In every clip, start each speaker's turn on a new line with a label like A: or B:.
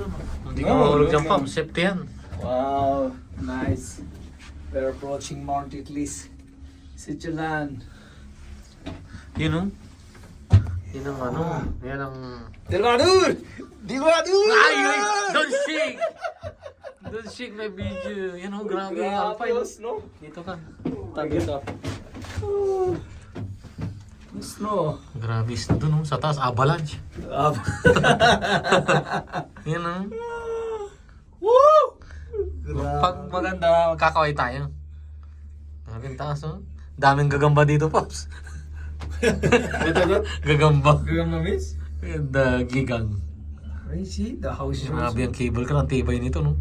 A: dito. Hindi ka mahulog dyan, Pop. Safety yan.
B: Wow, nice. We're approaching Mount Itlis, Switzerland.
A: Yun o. Yun ang ano. Yan ang...
B: Dilmadur! Dilmadur!
A: Ay! Don't shake! Don't shake my video. Yan o, grabe. Alpine.
B: Snow.
A: Dito ka. Tabi ka.
B: Snow.
A: Grabe. Doon o, sa taas. Avalanche. Yan o.
B: Woo!
A: Pag maganda, kakaway tayo. Daming taas o. Daming gagamba dito, Pops. Gagamba.
B: Gagamba miss?
A: The gigang.
B: I see the house.
A: Grabe ang cable ka. Ang tibay nito, no?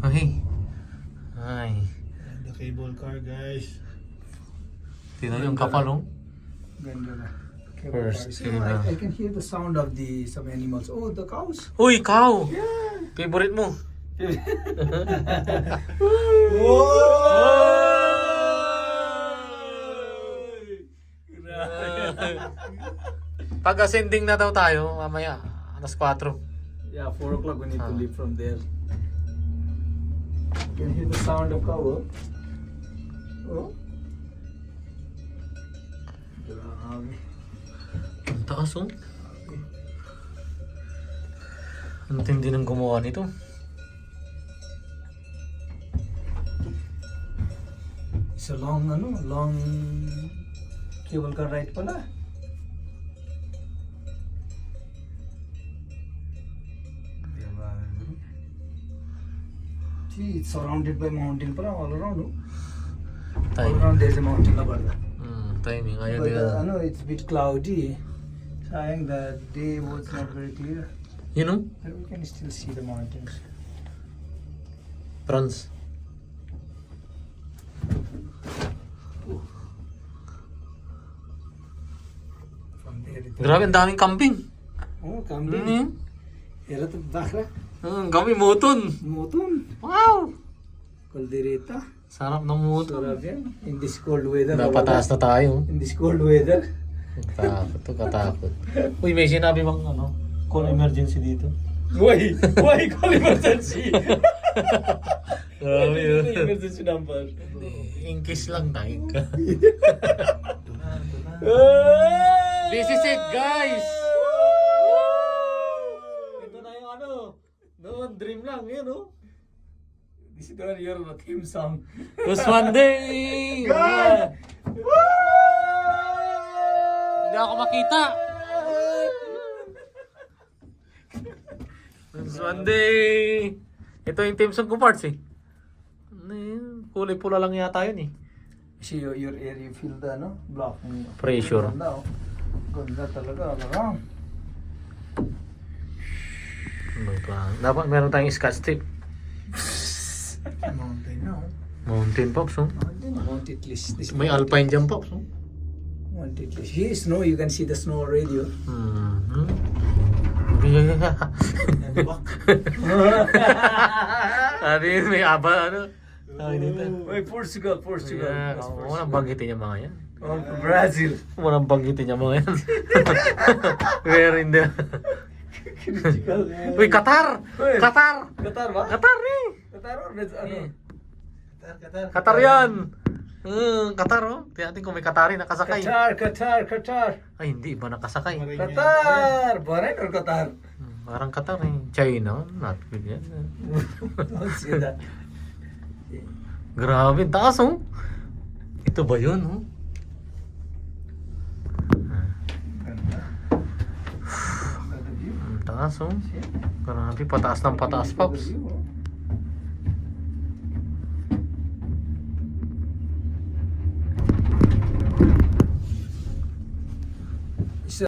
A: Ay. Ay.
C: The cable car, guys.
A: Tingnan yung kapal, no?
B: Ganda na.
A: First,
B: See, I can hear the sound of some animals. Oh, the cows.
A: Uy, cow!
B: Yeah.
A: Favorite mo? Pag ascending na daw tayo, mamaya, alas 4.
B: Yeah, 4 o'clock we need to
A: Ah.
B: leave from there. You can hear the sound of cow. Oh. Oh. Grabe.
A: Ang taas, oh. Ang tindi ng gumawa nito.
B: It's a long cable car ride pala. See, it's surrounded by mountain pala all around. Oh. All
A: Timing.
B: around there's a mountain na pala.
A: Timing. Ayaw
B: But
A: nila.
B: it's a bit cloudy. Sayang the day was not very clear.
A: You know?
B: But we can still see the mountains.
A: France.
B: From there.
A: Grabe, ang daming kambing.
B: Oh,
A: Ano
B: kambing.
A: yun?
B: Era to bakra.
A: Ang kami moton.
B: Moton.
A: Wow!
B: Kaldereta.
A: Sarap ng moton.
B: Sarap yan. In this cold weather.
A: Napataas na tayo.
B: In this cold weather.
A: Katakot to, katakot. Uy, may sinabi bang ano? Call emergency dito.
B: Why? Why call emergency?
A: Grabe yun.
B: Emergency number.
A: In case lang tayo ka. This is it, guys! Ito na yung ano. Noon, dream lang. Yun, oh.
B: This is the year of the theme song.
A: It was one day!
B: God!
A: Hindi ako makita. It was one day! Ito yung theme song ko, parts eh. Ano yun? Kulay pula lang yata yun eh.
B: See your air, you feel the block.
A: Pressure.
B: Ganda, oh. Ganda talaga. Alam.
A: Ano pa? Dapat meron tayong scotch tape.
B: Mountain na, oh.
A: Mountain Pops, oh.
B: Mount Itlis. This
A: May alpine dyan, Pops, oh.
B: Mount Itlis. Here is snow. You can see the snow already. Oh.
A: Mm-hmm. Ano yun, may aba, ano? Tawag dito.
B: Wait, Portugal.
A: Yeah, unang banggitin niya mga yan.
B: Oh, Brazil.
A: Unang banggitin niya mga yan. Where in the... Uy, Qatar!
B: Uy.
A: Qatar!
B: Qatar ba?
A: Qatar eh!
B: Qatar or ano?
A: Qatar yan! Qatar oh. Tingnan natin kung may Qatari nakasakay.
B: Qatar.
A: Ay, hindi iba nakasakay.
B: Qatar! Bahrain or Qatar?
A: Parang Qatar eh. China, not good yan.
B: Don't say that.
A: Grabe, taas oh. Ito ba yun oh?
B: Ganda. Ganda view.
A: Taas oh. Grabe, pataas ng pataas, Pops.
B: View, oh.